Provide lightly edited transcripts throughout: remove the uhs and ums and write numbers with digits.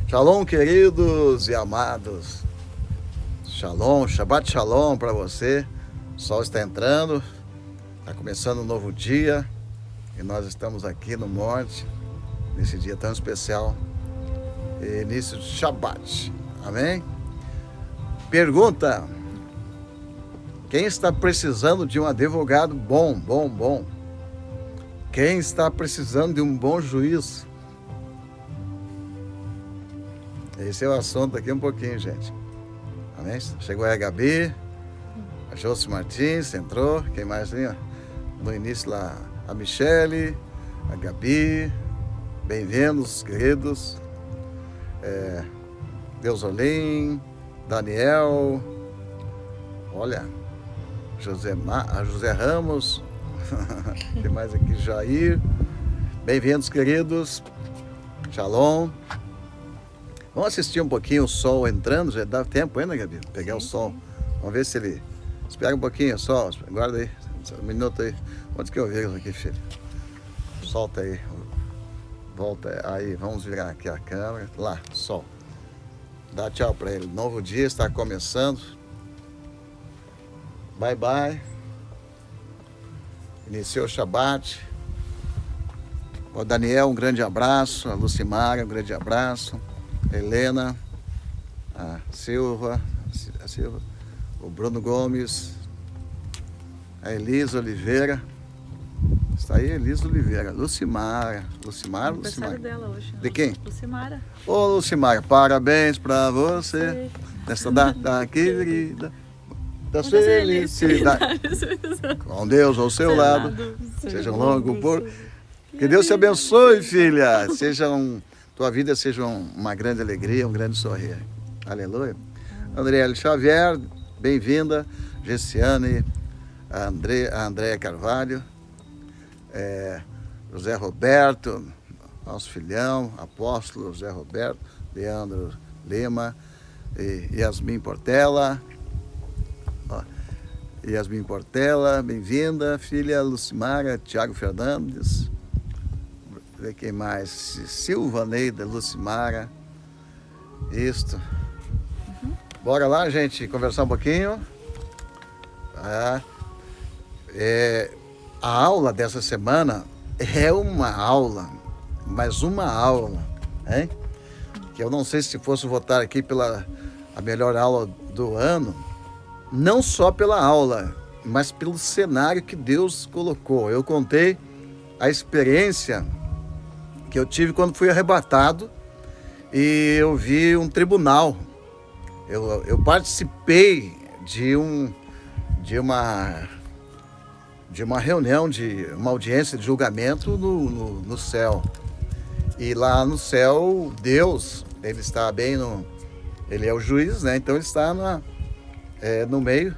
Shalom, queridos e amados. Shalom, Shabbat Shalom para você. O sol está entrando, está começando um novo dia e nós estamos aqui no monte, nesse dia tão especial, início de Shabbat. Amém? Pergunta: quem está precisando de um advogado bom? Quem está precisando de um bom juiz? Esse é o assunto aqui um pouquinho, gente. Amém? Chegou aí a Gabi, a Josi Martins entrou. Quem mais vinha? No início lá, a Michele, a Gabi. Bem-vindos, queridos. Deusolim, Daniel. Olha, a José Ramos. Tem mais aqui, Jair. Bem-vindos, queridos. Shalom. Vamos assistir um pouquinho o sol entrando, já dá tempo ainda, Gabi? Pegar o sol. Vamos ver se ele... Espera um pouquinho, sol. Guarda aí, um minuto aí. Onde que eu vejo aqui, filho? Solta aí. Volta aí, vamos virar aqui a câmera. Lá, sol. Dá tchau pra ele. Novo dia está começando. Bye, bye. Iniciou o Shabbat. O Daniel, um grande abraço. A Lucimara, um grande abraço. Helena, a Silva, o Bruno Gomes, a Elisa Oliveira. Está aí, Elisa Oliveira. Lucimara. Aniversário dela hoje. De quem? Lucimara. Ô, Lucimara, parabéns pra você nessa data querida da felicidade. Com Deus ao seu lado. Seja um longo por... Que Deus te abençoe, filha. Tua vida seja uma grande alegria, um grande sorrir. Aleluia. Andriele Xavier, bem-vinda. Gessiane, a Andréia Carvalho, José Roberto, nosso filhão, apóstolo José Roberto, Leandro Lima, e Yasmin Portela. Yasmin Portela, bem-vinda. Filha Lucimara, Tiago Fernandes. Ver quem mais? Silva Neida, Lucimara. Isto. Bora lá, gente, conversar um pouquinho. A aula dessa semana é uma aula, mas uma aula, hein? Que eu não sei se fosse votar aqui pela a melhor aula do ano, não só pela aula, mas pelo cenário que Deus colocou. Eu contei a experiência que eu tive quando fui arrebatado e eu vi um tribunal. Eu participei de uma reunião, de uma audiência de julgamento no céu. E lá no céu, Deus, ele está bem ele é o juiz, né? Então ele está no meio.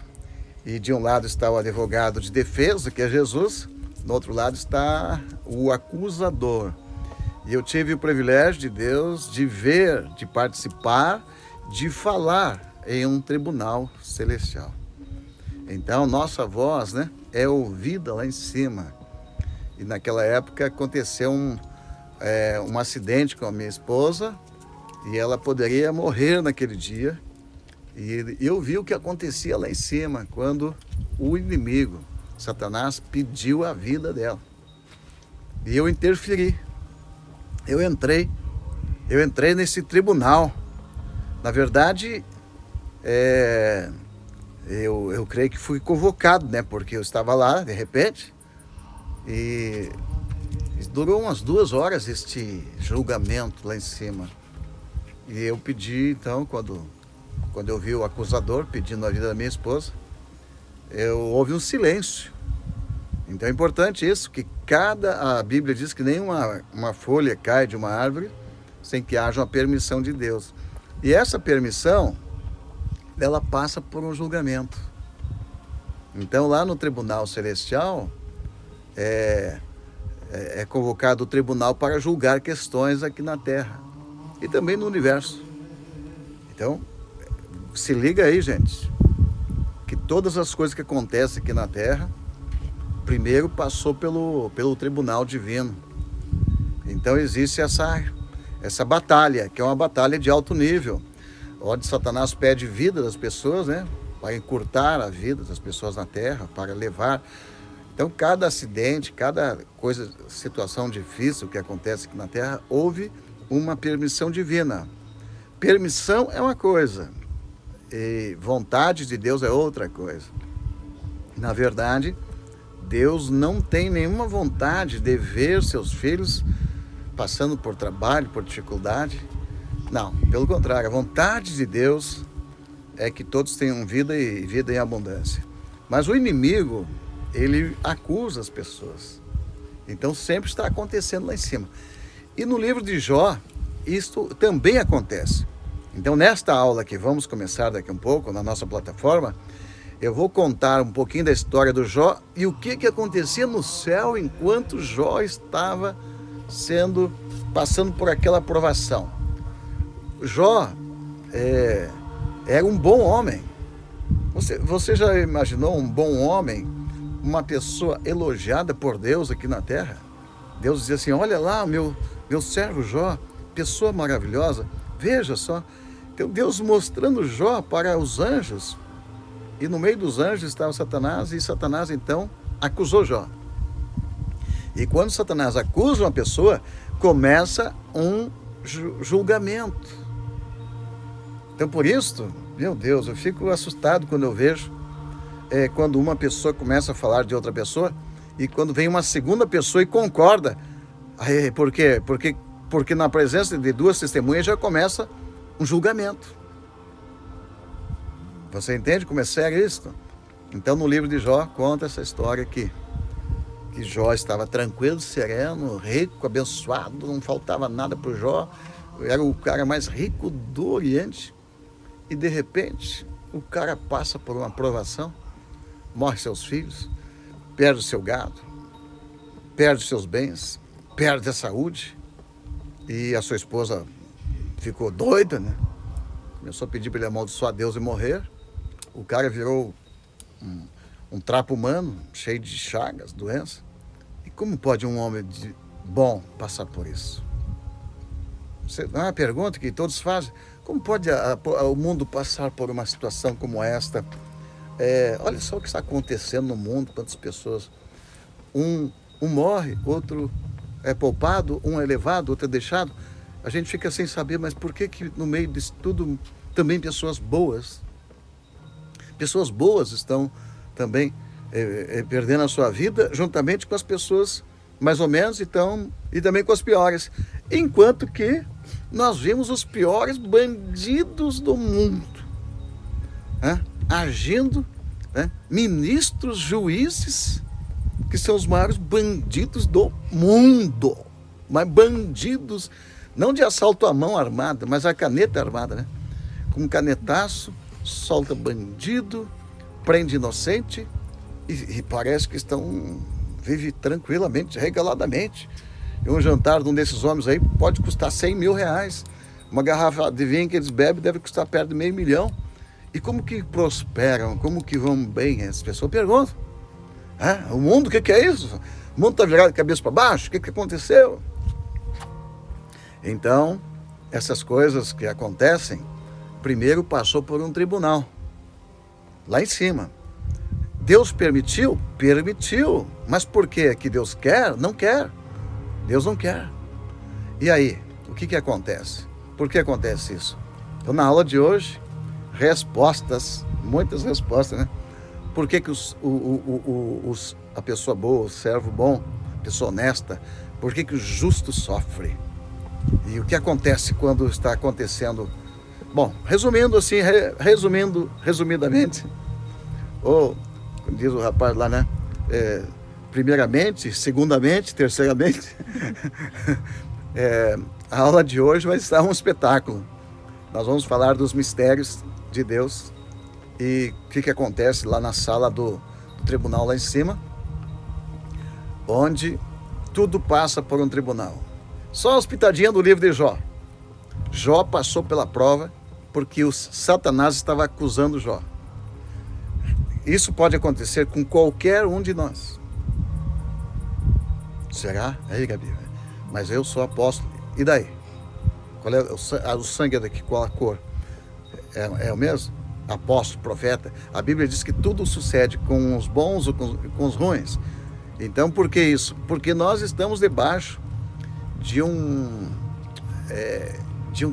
E de um lado está o advogado de defesa, que é Jesus. Do outro lado está o acusador. E eu tive o privilégio de Deus de ver, de participar, de falar em um tribunal celestial. Então, nossa voz, né, é ouvida lá em cima. E naquela época aconteceu um acidente com a minha esposa e ela poderia morrer naquele dia. E eu vi o que acontecia lá em cima quando o inimigo, Satanás, pediu a vida dela. E eu interferi. Eu entrei nesse tribunal. Na verdade, eu creio que fui convocado, né? Porque eu estava lá, de repente, e durou umas 2 horas este julgamento lá em cima. E eu pedi, então, quando eu vi o acusador pedindo a vida da minha esposa, houve um silêncio. Então é importante isso, que a Bíblia diz que nenhuma uma folha cai de uma árvore sem que haja uma permissão de Deus. E essa permissão, ela passa por um julgamento. Então lá no Tribunal Celestial, é convocado o tribunal para julgar questões aqui na Terra e também no universo. Então, se liga aí, gente, que todas as coisas que acontecem aqui na Terra, primeiro passou pelo tribunal divino. Então existe essa batalha, que é uma batalha de alto nível, onde Satanás pede vida das pessoas, né? Para encurtar a vida das pessoas na terra, para levar. Então, cada acidente, cada coisa, situação difícil que acontece aqui na terra, houve uma permissão divina. Permissão é uma coisa, e vontade de Deus é outra coisa. Na verdade, Deus não tem nenhuma vontade de ver seus filhos passando por trabalho, por dificuldade. Não, pelo contrário, a vontade de Deus é que todos tenham vida e vida em abundância. Mas o inimigo, ele acusa as pessoas. Então sempre está acontecendo lá em cima. E no livro de Jó, isto também acontece. Então nesta aula que vamos começar daqui a um pouco, na nossa plataforma, eu vou contar um pouquinho da história do Jó e o que acontecia no céu enquanto Jó estava passando por aquela provação. Jó era um bom homem. Você já imaginou um bom homem, uma pessoa elogiada por Deus aqui na terra? Deus dizia assim, olha lá, meu servo Jó, pessoa maravilhosa, veja só. Então Deus mostrando Jó para os anjos, e no meio dos anjos estava Satanás, e Satanás então acusou Jó. E quando Satanás acusa uma pessoa, começa um julgamento. Então por isso, meu Deus, eu fico assustado quando eu vejo, quando uma pessoa começa a falar de outra pessoa, e quando vem uma segunda pessoa e concorda. Por quê? Porque na presença de duas testemunhas já começa um julgamento. Você entende como é sério isso? Então no livro de Jó conta essa história aqui. Que Jó estava tranquilo, sereno, rico, abençoado, não faltava nada para o Jó. Era o cara mais rico do Oriente. E de repente, o cara passa por uma provação, morre seus filhos, perde o seu gado, perde os seus bens, perde a saúde. E a sua esposa ficou doida, né? Começou a pedir para ele amaldiçoar Deus e morrer. O cara virou um trapo humano, cheio de chagas, doença. E como pode um homem bom passar por isso? É uma pergunta que todos fazem. Como pode o mundo passar por uma situação como esta? Olha só o que está acontecendo no mundo, quantas pessoas. Um morre, outro é poupado, um é levado, outro é deixado. A gente fica sem saber, mas por que no meio disso tudo também pessoas boas estão também perdendo a sua vida, juntamente com as pessoas mais ou menos, e também com as piores. Enquanto que nós vimos os piores bandidos do mundo, agindo, ministros, juízes, que são os maiores bandidos do mundo. Mas bandidos, não de assalto à mão armada, mas a caneta armada, né? Com um canetaço, solta bandido, prende inocente e parece que vive tranquilamente, regaladamente. E um jantar de um desses homens aí pode custar 100 mil reais. Uma garrafa de vinho que eles bebem deve custar perto de $500 mil. E como que prosperam, como que vão bem? As pessoas perguntam. O mundo, o que é isso? O mundo está virado de cabeça para baixo? O que aconteceu? Então, essas coisas que acontecem, primeiro passou por um tribunal, lá em cima. Deus permitiu? Permitiu. Mas por que Deus quer? Não quer. Deus não quer. E aí, o que acontece? Por que acontece isso? Então, na aula de hoje, respostas, muitas respostas, né? Por que a pessoa boa, o servo bom, a pessoa honesta, por que o justo sofre? E o que acontece quando está acontecendo? Bom, resumindo assim, resumidamente, ou, como diz o rapaz lá, né? Primeiramente, segundamente, terceiramente, a aula de hoje vai estar um espetáculo. Nós vamos falar dos mistérios de Deus e o que acontece lá na sala do tribunal lá em cima, onde tudo passa por um tribunal. Só uma pitadinha do livro de Jó. Jó passou pela prova porque o Satanás estava acusando Jó. Isso pode acontecer com qualquer um de nós. Será? Aí, Gabi, mas eu sou apóstolo. E daí? Qual é o sangue daqui? Qual a cor? É o mesmo? Apóstolo, profeta. A Bíblia diz que tudo sucede com os bons ou com os ruins. Então, por que isso? Porque nós estamos debaixo de um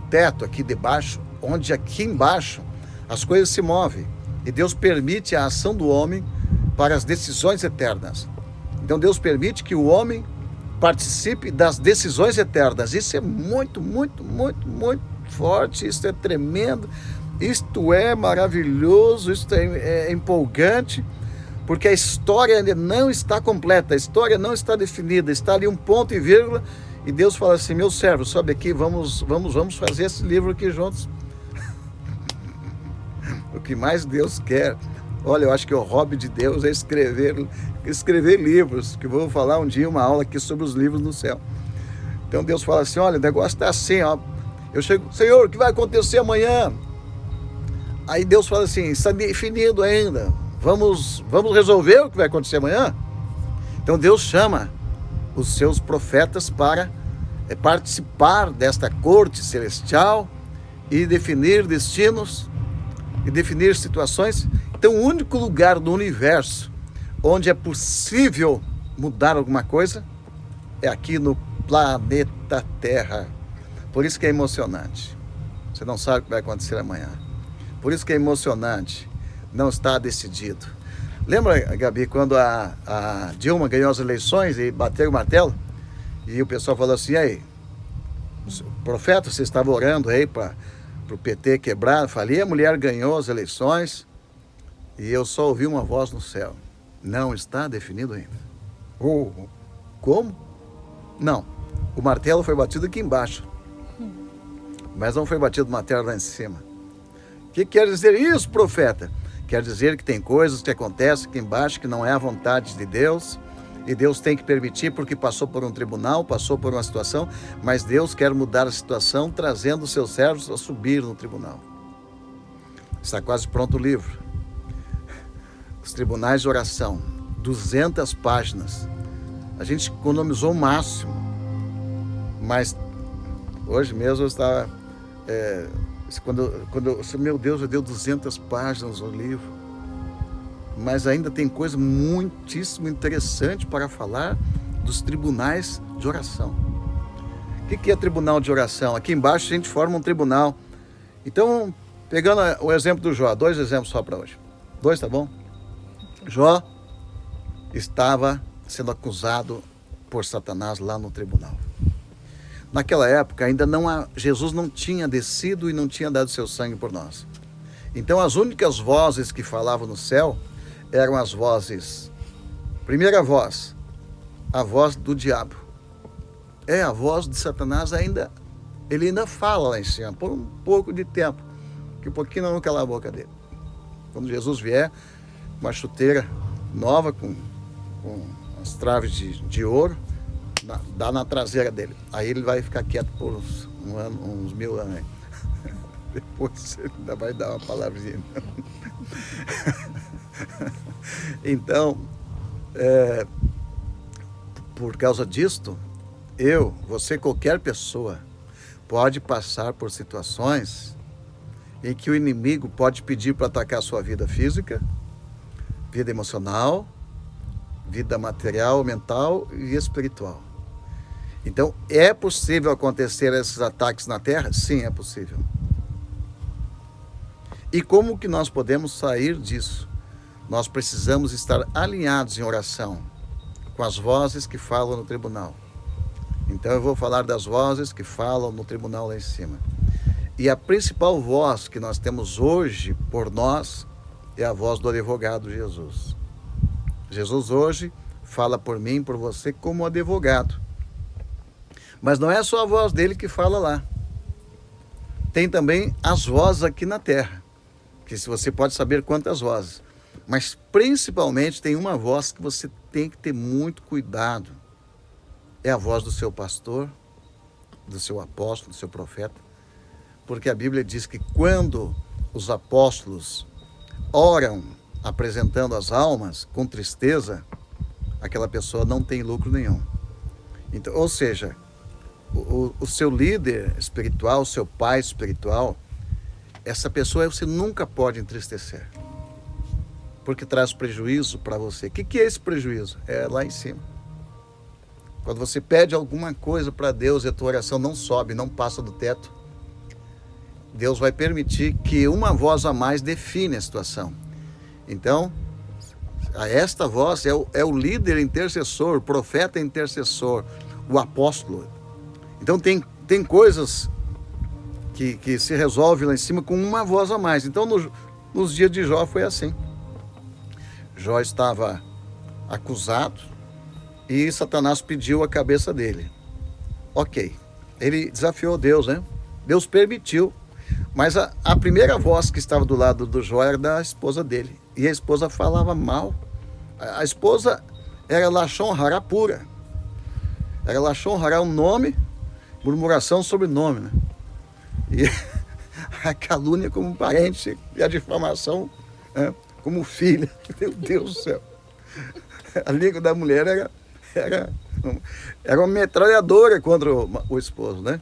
teto aqui debaixo, onde aqui embaixo as coisas se movem. E Deus permite a ação do homem para as decisões eternas. Então Deus permite que o homem participe das decisões eternas. Isso é muito, muito, muito, muito forte, isso é tremendo, isto é maravilhoso, isso é empolgante, porque a história ainda não está completa, a história não está definida, está ali um ponto e vírgula, e Deus fala assim: meu servo, sobe aqui, vamos fazer esse livro aqui juntos. O que mais Deus quer, olha, eu acho que o hobby de Deus é escrever livros, que eu vou falar um dia uma aula aqui sobre os livros no céu. Então Deus fala assim: olha, o negócio está assim, ó. Eu chego: Senhor, o que vai acontecer amanhã? Aí Deus fala assim: está definido ainda, vamos resolver o que vai acontecer amanhã? Então Deus chama os seus profetas para participar desta corte celestial e definir destinos e definir situações. Então o único lugar do universo onde é possível mudar alguma coisa é aqui no planeta Terra. Por isso que é emocionante. Você não sabe o que vai acontecer amanhã. Por isso que é emocionante. Não está decidido. Lembra, Gabi, quando a Dilma ganhou as eleições e bateu o martelo? E o pessoal falou assim: aí, profeta, você estava orando aí para o PT quebrar, falir, a mulher ganhou as eleições e eu só ouvi uma voz no céu: não está definido ainda. Como? Não, o martelo foi batido aqui embaixo, mas não foi batido o martelo lá em cima. O que quer dizer isso, profeta? Quer dizer que tem coisas que acontecem aqui embaixo que não é a vontade de Deus, e Deus tem que permitir porque passou por um tribunal, passou por uma situação, mas Deus quer mudar a situação trazendo os seus servos a subir no tribunal. Está quase pronto o livro. Os tribunais de oração, 200 páginas. A gente economizou o máximo, mas hoje mesmo eu estava... meu Deus, já deu 200 páginas o livro, mas ainda tem coisa muitíssimo interessante para falar dos tribunais de oração. O que é tribunal de oração? Aqui embaixo a gente forma um tribunal. Então, pegando o exemplo do Jó, 2 exemplos só para hoje. 2, tá bom? Jó estava sendo acusado por Satanás lá no tribunal. Naquela época ainda Jesus não tinha descido e não tinha dado seu sangue por nós. Então as únicas vozes que falavam no céu eram as vozes. Primeira voz, a voz do diabo. A voz de Satanás ele ainda fala lá em cima, por um pouco de tempo, que um pouquinho não cala a boca dele. Quando Jesus vier, uma chuteira nova com as traves de ouro, dá na traseira dele. Aí ele vai ficar quieto por uns 1000 anos. Depois ele ainda vai dar uma palavrinha. Então, por causa disto, você, qualquer pessoa, pode passar por situações em que o inimigo pode pedir para atacar a sua vida física, vida emocional, vida material, mental e espiritual. Então, é possível acontecer esses ataques na Terra? Sim, é possível. E como que nós podemos sair disso? Nós precisamos estar alinhados em oração com as vozes que falam no tribunal. Então, eu vou falar das vozes que falam no tribunal lá em cima. E a principal voz que nós temos hoje por nós é a voz do advogado Jesus. Jesus hoje fala por mim, por você, como advogado. Mas não é só a voz dele que fala lá. Tem também as vozes aqui na terra, que você pode saber quantas vozes. Mas principalmente tem uma voz que você tem que ter muito cuidado. É a voz do seu pastor, do seu apóstolo, do seu profeta. Porque a Bíblia diz que quando os apóstolos oram apresentando as almas com tristeza, aquela pessoa não tem lucro nenhum. Então, ou seja, o seu líder espiritual, o seu pai espiritual, essa pessoa você nunca pode entristecer, porque traz prejuízo para você. O que é esse prejuízo? É lá em cima. Quando você pede alguma coisa para Deus e a tua oração não sobe, não passa do teto, Deus vai permitir que uma voz a mais define a situação. Então, esta voz é o líder intercessor, o profeta intercessor, o apóstolo. Então tem coisas que se resolve lá em cima com uma voz a mais. Então nos dias de Jó foi assim. Jó estava acusado e Satanás pediu a cabeça dele. Ok, ele desafiou Deus, né? Deus permitiu, mas a primeira voz que estava do lado do Jó era da esposa dele. E a esposa falava mal. A esposa era Lashon Hará pura. Era Lashon Hará, um nome, murmuração sobre nome, né? E a calúnia como parente e a difamação, né, como filha. Meu Deus do céu. A língua da mulher era uma metralhadora contra o esposo, né?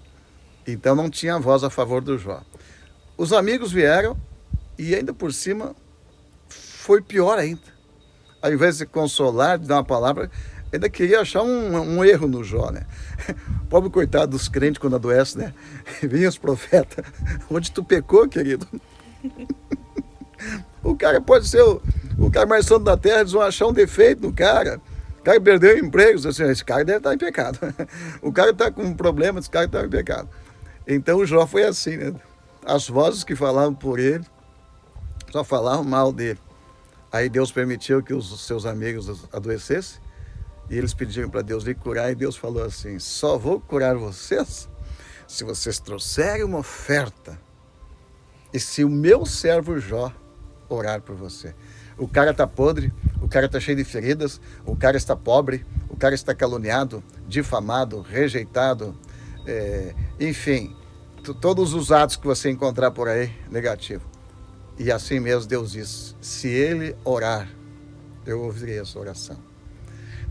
Então não tinha voz a favor do Jó. Os amigos vieram e ainda por cima foi pior ainda. Ao invés de consolar, de dar uma palavra, ainda queria achar um erro no Jó, né? Pobre coitado dos crentes quando adoece, né? Vinham os profetas. Onde tu pecou, querido? O cara pode ser o cara mais santo da terra, eles vão achar um defeito no cara. O cara perdeu o emprego, assim, esse cara deve estar em pecado. O cara está com um problema, esse cara está em pecado. Então o Jó foi assim, né? As vozes que falavam por ele só falavam mal dele. Aí Deus permitiu que os seus amigos adoecessem e eles pediram para Deus vir curar e Deus falou assim: só vou curar vocês se vocês trouxerem uma oferta e se o meu servo Jó orar por você. O cara está podre, o cara está cheio de feridas, o cara está pobre, o cara está caluniado, difamado, rejeitado, enfim, todos os atos que você encontrar por aí, negativo. E assim mesmo Deus diz: se ele orar, eu ouvirei essa oração.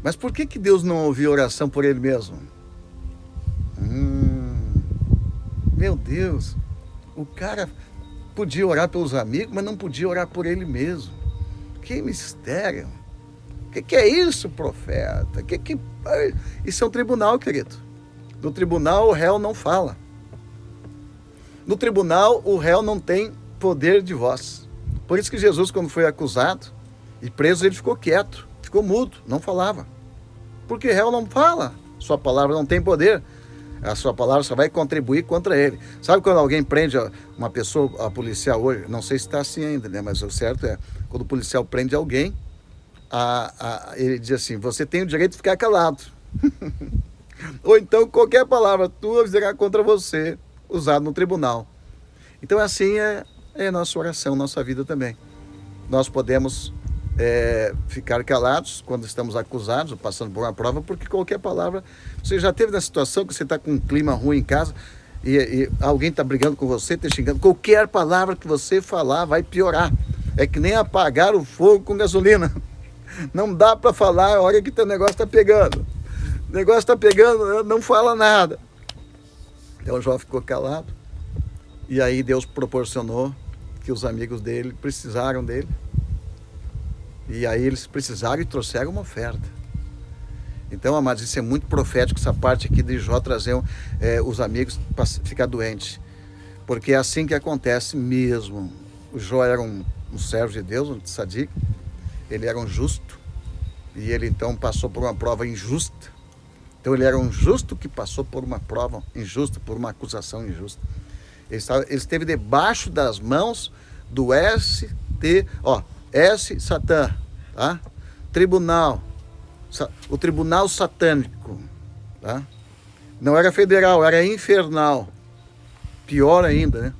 Mas por que Deus não ouviu oração por ele mesmo? Meu Deus, o cara podia orar pelos amigos, mas não podia orar por ele mesmo. Que mistério! O que é isso, profeta? Isso é um tribunal, querido. No tribunal o réu não fala. No tribunal o réu não tem poder de voz. Por isso que Jesus, quando foi acusado e preso, ele ficou quieto, ficou mudo, não falava. Porque réu não fala, sua palavra não tem poder. A sua palavra só vai contribuir contra ele. Sabe quando alguém prende uma pessoa, a policial hoje, não sei se está assim ainda, né? Mas o certo é, quando o policial prende alguém, ele diz assim: você tem o direito de ficar calado. Ou então qualquer palavra tua será contra você, usada no tribunal. Então assim é a nossa oração, nossa vida também. Nós podemos ficar calados quando estamos acusados ou passando por uma prova, porque qualquer palavra... Você já teve na situação que você está com um clima ruim em casa e alguém está brigando com você, está xingando, qualquer palavra que você falar vai piorar. É que nem apagar o fogo com gasolina. Não dá para falar a hora que teu negócio está pegando. O negócio está pegando, não fala nada. Então o Jó ficou calado e aí Deus proporcionou que os amigos dele precisaram dele. E aí eles precisaram e trouxeram uma oferta. Então, amados, isso é muito profético, essa parte aqui de Jó trazer os amigos para ficar doente. Porque é assim que acontece mesmo. O Jó era um servo de Deus, um tzadik. Ele era um justo. E ele então passou por uma prova injusta. Então ele era um justo que passou por uma prova injusta, por uma acusação injusta. Ele esteve debaixo das mãos do Satã, tá? Tribunal, o tribunal satânico, tá? Não era federal, era infernal, pior ainda, né?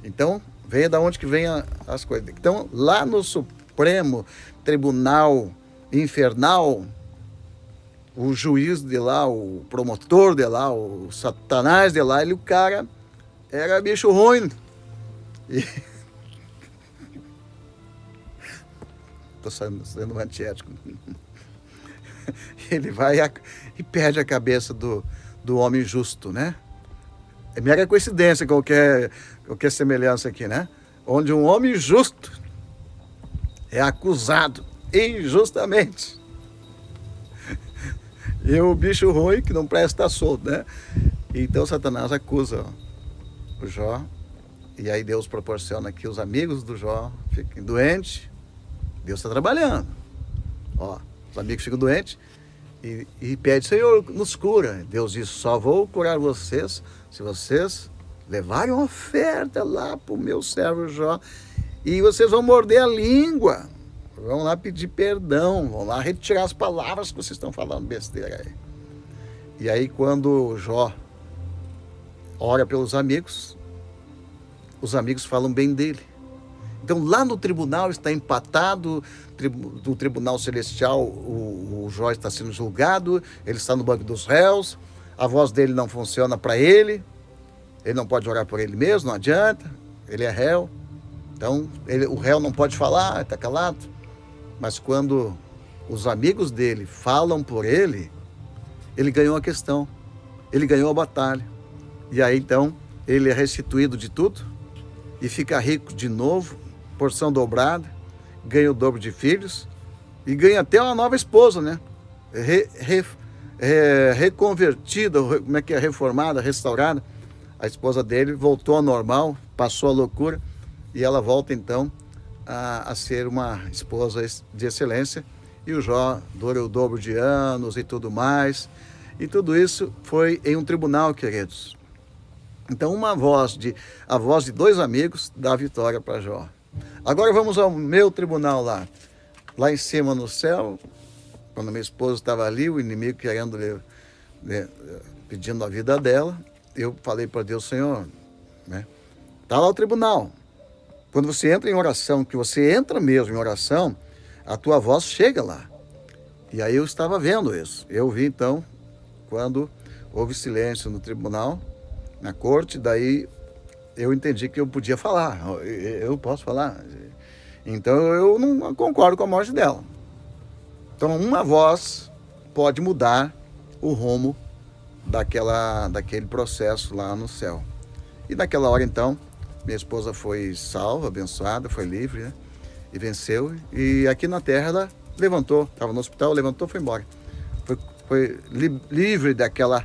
Então, veio da onde que vem as coisas. Então, lá no Supremo Tribunal Infernal, o juiz de lá, o promotor de lá, o Satanás de lá, o cara era bicho ruim. Estou sendo antiético. Ele vai e perde a cabeça do do homem justo, né? É mera coincidência qualquer semelhança aqui, né? Onde um homem justo é acusado injustamente. E o bicho ruim que não presta está solto, né? Então Satanás acusa o Jó. E aí Deus proporciona que os amigos do Jó fiquem doentes. Deus está trabalhando. Ó, os amigos ficam doentes e pede, Senhor, nos cura. Deus diz, só vou curar vocês se vocês levarem uma oferta lá para o meu servo Jó. E vocês vão morder a língua. Vão lá pedir perdão. Vão lá retirar as palavras que vocês estão falando besteira aí. E aí quando Jó ora pelos amigos, os amigos falam bem dele. Então lá no tribunal está empatado, do tribunal celestial o Jó está sendo julgado, ele está no banco dos réus, a voz dele não funciona para ele não pode orar por ele mesmo, não adianta, ele é réu. Então o réu não pode falar, está calado. Mas quando os amigos dele falam por ele ganhou a questão, ele ganhou a batalha. E aí então ele é restituído de tudo e fica rico de novo, porção dobrada, ganha o dobro de filhos e ganha até uma nova esposa, né? Reconvertida, como é que é? Reformada, restaurada. A esposa dele voltou ao normal, passou a loucura e ela volta então a ser uma esposa de excelência. E o Jó dura o dobro de anos e tudo mais. E tudo isso foi em um tribunal, queridos. Então a voz de dois amigos dá vitória para Jó. Agora vamos ao meu tribunal lá em cima no céu, quando minha esposa estava ali, o inimigo querendo, pedindo a vida dela, eu falei para Deus, Senhor, né? Está lá o tribunal. Quando você entra em oração, que você entra mesmo em oração, a tua voz chega lá. E aí eu estava vendo isso. Eu vi então, quando houve silêncio no tribunal, na corte, daí eu entendi que eu podia falar, eu posso falar. Então eu não concordo com a morte dela. Então uma voz pode mudar o rumo daquele processo lá no céu. E naquela hora então, minha esposa foi salva, abençoada, foi livre, né? E venceu. E aqui na terra ela levantou, estava no hospital, levantou e foi embora. Foi livre daquela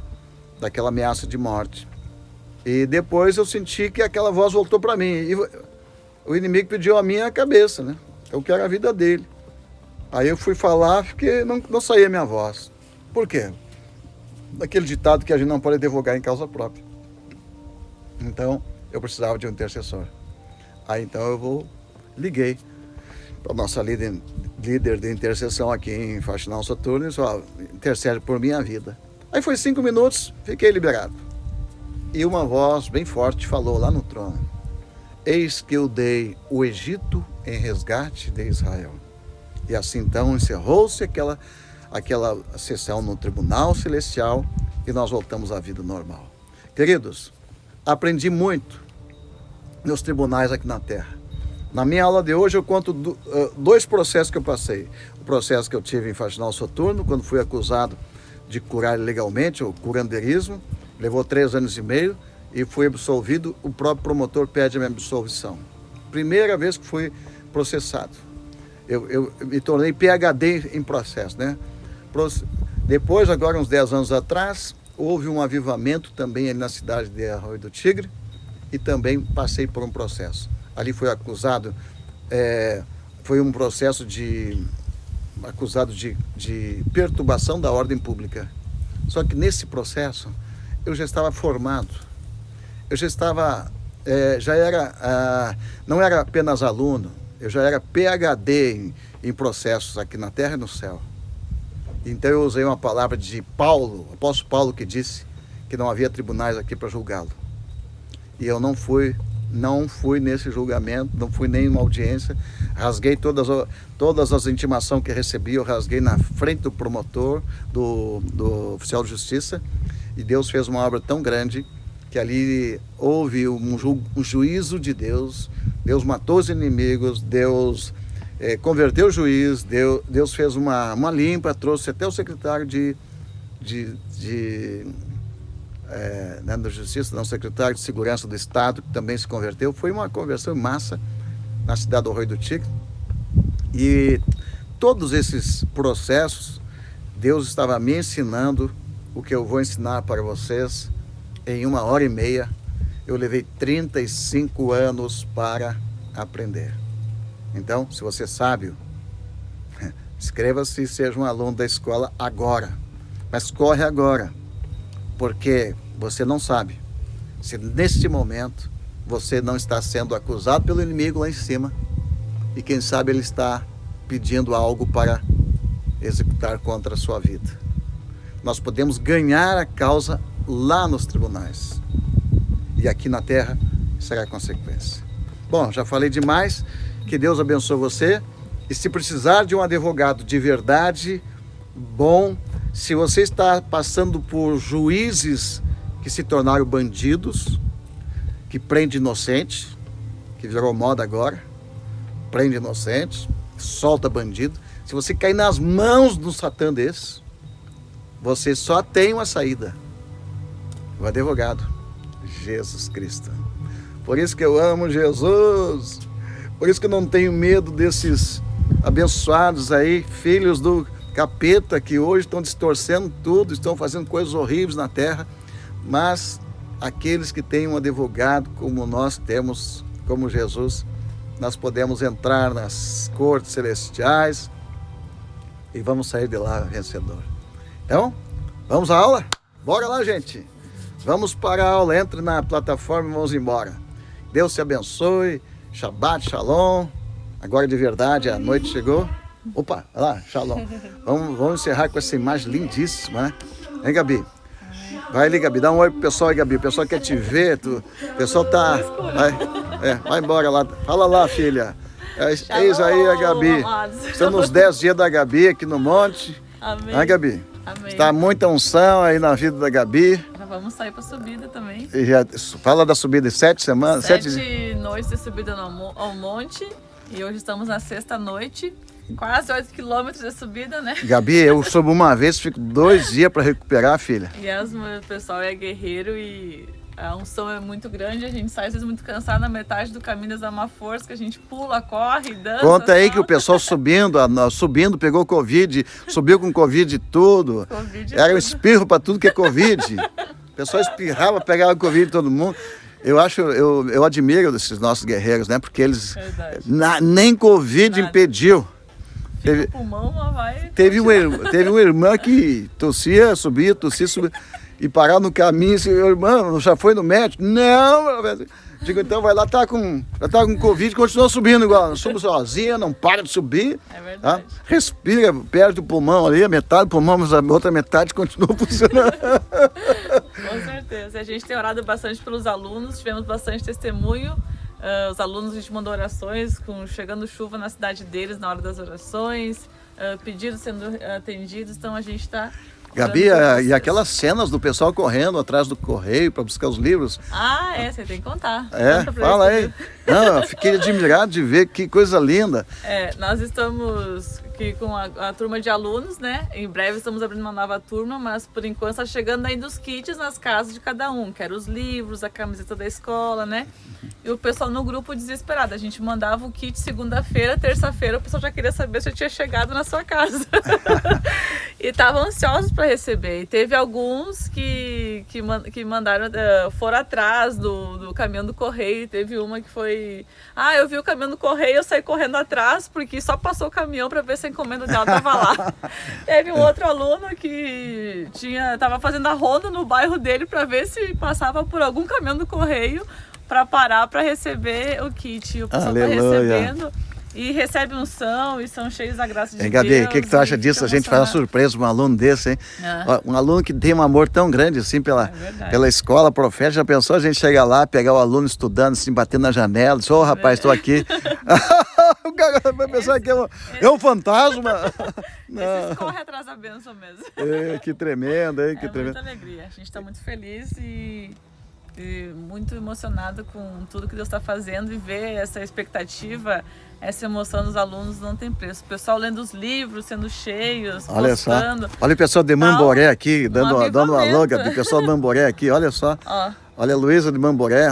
ameaça de morte. E depois eu senti que aquela voz voltou para mim. E o inimigo pediu a minha cabeça, né? Eu quero a vida dele. Aí eu fui falar, porque não saía a minha voz. Por quê? Daquele ditado que a gente não pode advogar em causa própria. Então, eu precisava de um intercessor. Aí então liguei para a nossa líder de intercessão aqui em Faxinal Soturno e disse, intercede por minha vida. Aí foi 5 minutos, fiquei liberado. E uma voz bem forte falou lá no trono, eis que eu dei o Egito em resgate de Israel. E assim então encerrou-se aquela sessão no tribunal celestial e nós voltamos à vida normal. Queridos, aprendi muito nos tribunais aqui na terra. Na minha aula de hoje eu conto 2 processos que eu passei. O processo que eu tive em Faxinal Soturno, quando fui acusado de curar ilegalmente, o curandeirismo, levou 3 anos e meio e fui absolvido, o próprio promotor pede a minha absolvição. Primeira vez que fui processado. Eu me tornei PhD em processo, né? Depois, agora uns 10 anos atrás, houve um avivamento também ali na cidade de Arroio do Tigre e também passei por um processo. Ali foi acusado, foi um processo acusado de perturbação da ordem pública. Só que nesse processo eu já estava formado, eu já estava, não era apenas aluno, eu já era PhD em processos aqui na terra e no céu. Então eu usei uma palavra de Paulo, o apóstolo Paulo, que disse que não havia tribunais aqui para julgá-lo. E eu não fui nesse julgamento, não fui nem em uma audiência, rasguei todas as intimações que recebi, eu rasguei na frente do promotor, do oficial de justiça, e Deus fez uma obra tão grande que ali houve um juízo de Deus. Deus matou os inimigos, Deus converteu o juiz, Deus fez uma limpa, trouxe até o secretário né, da Justiça, não, secretário de Segurança do Estado, que também se converteu. Foi uma conversão em massa na cidade do Arroio do Tigre. E todos esses processos, Deus estava me ensinando o que eu vou ensinar para vocês em 1h30. Eu levei 35 anos para aprender. Então, se você é sábio, inscreva-se e seja um aluno da escola agora. Mas corre agora, porque você não sabe se neste momento você não está sendo acusado pelo inimigo lá em cima e quem sabe ele está pedindo algo para executar contra a sua vida. Nós podemos ganhar a causa lá nos tribunais e aqui na terra será a consequência. Bom, já falei demais. Que Deus abençoe você. E se precisar de um advogado de verdade, bom, se você está passando por juízes que se tornaram bandidos, que prende inocente, que virou moda agora, prende inocente, solta bandido. Se você cair nas mãos de um satã desse, você só tem uma saída: o advogado, Jesus Cristo. Por isso que eu amo Jesus, por isso que eu não tenho medo desses abençoados aí, filhos do capeta, que hoje estão distorcendo tudo, estão fazendo coisas horríveis na terra, mas aqueles que têm um advogado como nós temos, como Jesus, nós podemos entrar nas cortes celestiais e vamos sair de lá vencedor. Então, vamos à aula? Bora lá, gente! Vamos para a aula, entre na plataforma e vamos embora. Deus te abençoe, Shabbat, Shalom. Agora de verdade, a noite chegou. Opa, olha lá, Shalom. Vamos encerrar com essa imagem lindíssima, né? Hein, Gabi? Vai ali, Gabi, dá um oi pro pessoal aí, Gabi. O pessoal quer te ver, o pessoal tá... Vai embora lá. Fala lá, filha. Eis aí a Gabi. Estamos nos 10 dias da Gabi aqui no monte. Amém. Hein, Gabi? Amém. Está muita unção aí na vida da Gabi. Já vamos sair para subida também. E já fala da subida de 7 semanas. 7 noites de subida ao monte. E hoje estamos na 6ª noite. Quase 8 quilômetros de subida, né? Gabi, eu subo uma vez, fico 2 dias para recuperar, filha. E o pessoal é guerreiro e a unção é muito grande. A gente sai às vezes muito cansado na metade do caminho, das uma força que a gente pula, corre, dança. Conta aí que o pessoal subindo, pegou Covid, subiu com Covid e tudo. Era um espirro para tudo que é Covid. O pessoal espirrava, pegava Covid de todo mundo. Eu admiro esses nossos guerreiros, né? Porque eles nem Covid impediu. Teve uma irmã que tossia, subia, e parava no caminho, assim, irmão, já foi no médico? Não, digo, então vai lá, tá com Covid, continua subindo igual, não subo sozinha, não para de subir. É verdade. Tá? Respira, perde o pulmão ali, a metade do pulmão, mas a outra metade continua funcionando. Com certeza, a gente tem orado bastante pelos alunos, tivemos bastante testemunho. Os alunos, a gente mandou orações, chegando chuva na cidade deles na hora das orações, pedidos sendo atendidos, então a gente está... Gabi, e aquelas cenas do pessoal correndo atrás do correio para buscar os livros? Você tem que contar. Fala aí. Não, eu fiquei admirado de ver, que coisa linda. Nós estamos aqui com a turma de alunos, né? Em breve estamos abrindo uma nova turma, mas por enquanto está chegando ainda os kits nas casas de cada um. Quero os livros, a camiseta da escola, né? E o pessoal no grupo desesperado. A gente mandava o kit segunda-feira, terça-feira, o pessoal já queria saber se eu tinha chegado na sua casa. E estavam ansiosos para receber. E teve alguns que mandaram, foram atrás do caminhão do correio. Teve uma que foi... eu vi o caminhão do correio, eu saí correndo atrás, porque só passou o caminhão para ver se a encomenda dela estava lá. Teve um outro aluno que estava fazendo a ronda no bairro dele para ver se passava por algum caminhão do correio para parar para receber o kit. O pessoal está recebendo e recebe unção e são cheios da graça de Deus. Gabi, o que tu acha disso? A gente faz uma surpresa para um aluno desse, hein? Um aluno que tem um amor tão grande assim pela escola profética. Já pensou a gente chegar lá, pegar o aluno estudando, assim, batendo na janela, dizer, rapaz, estou aqui. O cara vai pensar que é um fantasma. Esses correm atrás da bênção mesmo. Que tremendo, hein? Que tremendo. Muita alegria. A gente está muito feliz e E muito emocionada com tudo que Deus está fazendo e ver essa expectativa, essa emoção dos alunos não tem preço. O pessoal lendo os livros, sendo cheios, Olha postando. só. Olha o pessoal de Mamboré aqui, dando um alô, avivamento. Gabi. O pessoal de Mamboré aqui, olha só. Ó, Olha a Luísa de Mamboré.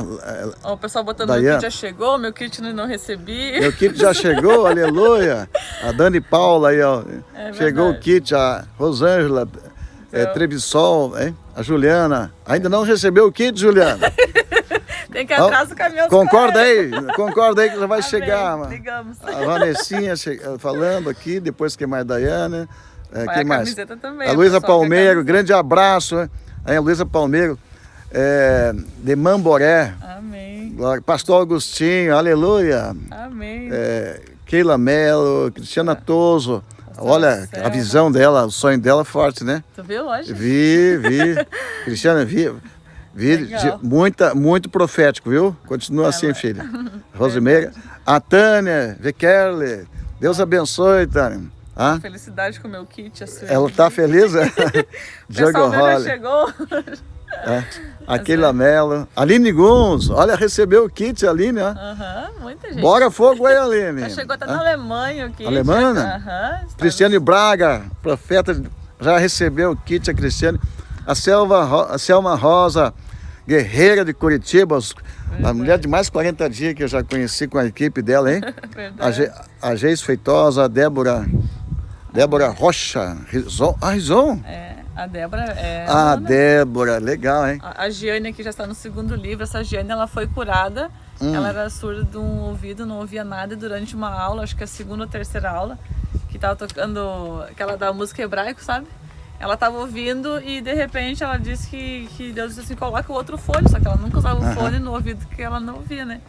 ó, o pessoal botando Daiane. meu kit já chegou, meu kit não recebi. Meu kit já chegou, aleluia. A Dani Paula aí, ó. É Chegou o verdade. kit, a Rosângela Trevisol, hein? A Juliana. Ainda não recebeu o kit, Juliana? Tem que ir atrás do caminhão. Concorda aí que já vai Amém. chegar, mano. Ligamos. A Vanessinha falando aqui, depois quem mais? Daiane. Vai Quem a mais? camiseta também. A o Luísa pessoal quer Palmeiro, camiseta. grande abraço. Hein? Aí a Luísa Palmeiro, de Mamboré. Amém. Glória. Pastor Agostinho, aleluia. Amém. Keila Mello, Cristiana Toso. Olha, Marcela. a visão dela, o sonho dela forte, né? Tu viu hoje? Vi. Cristiana, vi. Legal. Muito profético, viu? Continua assim, Ela- filha. Rosimeira. A Tânia Vekerle. Deus abençoe, Tânia. Ah, Felicidade com o meu kit. A sua. ela tá feliz? O Diogo pessoal meu já Holly. chegou. A Keila Mello. Aline Guns. Olha, recebeu o kit, Aline, ó. Aham, muita gente. Bora fogo aí, Aline. Já chegou até na Alemanha o kit. Alemana? Aham. Cristiane Braga, profeta, já recebeu o kit, a Cristiane. A Selma Rosa, guerreira de Curitiba, a mulher de mais 40 dias que eu já conheci com a equipe dela, hein? Verdade. A Geis Feitosa, a Débora Rocha, Rizon. A Débora é. A aluna. Débora, legal, hein? A Giane aqui já está no segundo livro. Essa Giane, ela foi curada. Ela era surda de um ouvido, não ouvia nada. E durante uma aula, acho que a segunda ou terceira aula, que estava tocando aquela da música hebraico, sabe? Ela estava ouvindo e de repente ela disse que Deus disse assim, coloca o outro fone. Só que ela nunca usava o fone no ouvido que ela não ouvia, né?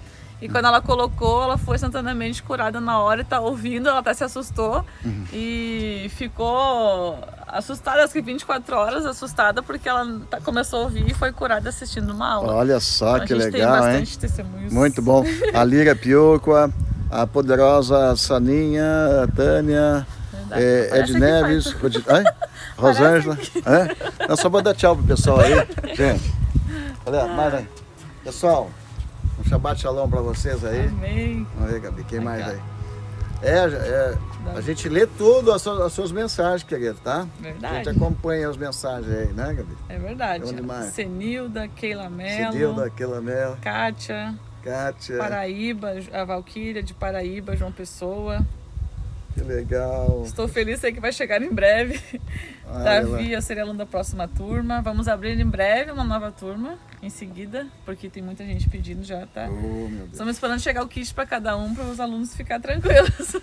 E quando ela colocou, ela foi instantaneamente curada na hora e tá ouvindo, ela até se assustou e ficou assustada, acho que 24 horas assustada, porque ela começou a ouvir e foi curada assistindo uma aula. Olha só Então, que a gente legal, tem hein? bastante testemunhos. Muito bom. A Lira Piocua, a poderosa Saninha, a Tânia, Verdade. Ed Parece que Neves, Rosângela. Não, só vou dar tchau pro pessoal aí, gente. Olha, mais aí. Pessoal, um Shabbat Shalom pra vocês aí. Amém. Vamos ver, Gabi, quem mais Legal. aí? A gente lê tudo as suas mensagens, querido, tá? A Verdade. gente acompanha as mensagens aí, né, Gabi? É verdade. Bom demais. Senilda, Keila Mello, Cidilda, Keila Mel, Kátia, Kátia, Paraíba, a Valquíria de Paraíba, João Pessoa. que legal. Estou feliz, sei que vai chegar em breve. Olha lá. Davi, eu serei aluno da próxima turma. Vamos abrir em breve uma nova turma, em seguida, porque tem muita gente pedindo já, tá? Oh, meu Deus. Estamos esperando chegar o kit para cada um, para os alunos ficar tranquilos.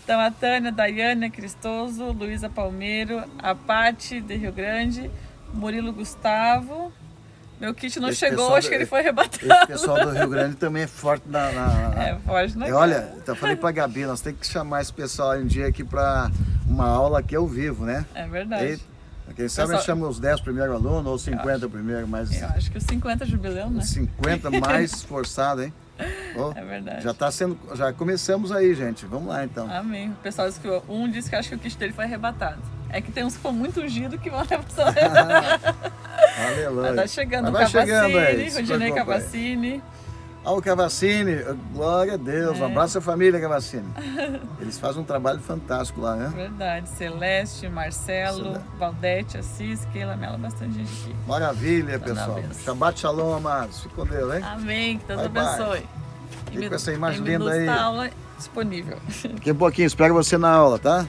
Então, a Tânia, Daiane, a Cristoso, Luísa Palmeiro, a Pati, de Rio Grande, Murilo Gustavo. Meu kit não Esse chegou, pessoal acho que ele foi Esse arrebatado. pessoal do Rio Grande também é forte É, foge, né? Olha, eu falei pra Gabi, nós temos que chamar esse pessoal um dia aqui pra uma aula aqui ao vivo, né? É verdade. E, quem sabe nós chamamos os 10 primeiros alunos ou 50 primeiro, mas Eu acho que os 50 jubileu, né? 50 mais esforçado, hein? Oh, É verdade. já começamos aí, gente. Vamos lá então. Amém. O pessoal disse que um disse que acho que o kit dele foi arrebatado. É que tem uns que foram muito ungidos que vão levar Aleluia. Mas tá chegando Mas o vai chegando aí, Cavacini, se Rodinei preocupa aí. Cavacini. Ó, o Cavacini, glória a Deus. Um abraço à família Cavacini. Eles fazem um trabalho fantástico lá, né? Verdade. Celeste, Marcelo, Valdete, Assis, Keila Mello, bastante gente aqui. Maravilha, Tá na pessoal. benção. Shabbat Shalom, amados. Fique com Deus, hein? Amém. Que Deus Bye, bye. abençoe. Fica com essa imagem Tem linda aí. minutos da aula disponível. Daqui a pouquinho, espero você na aula, tá?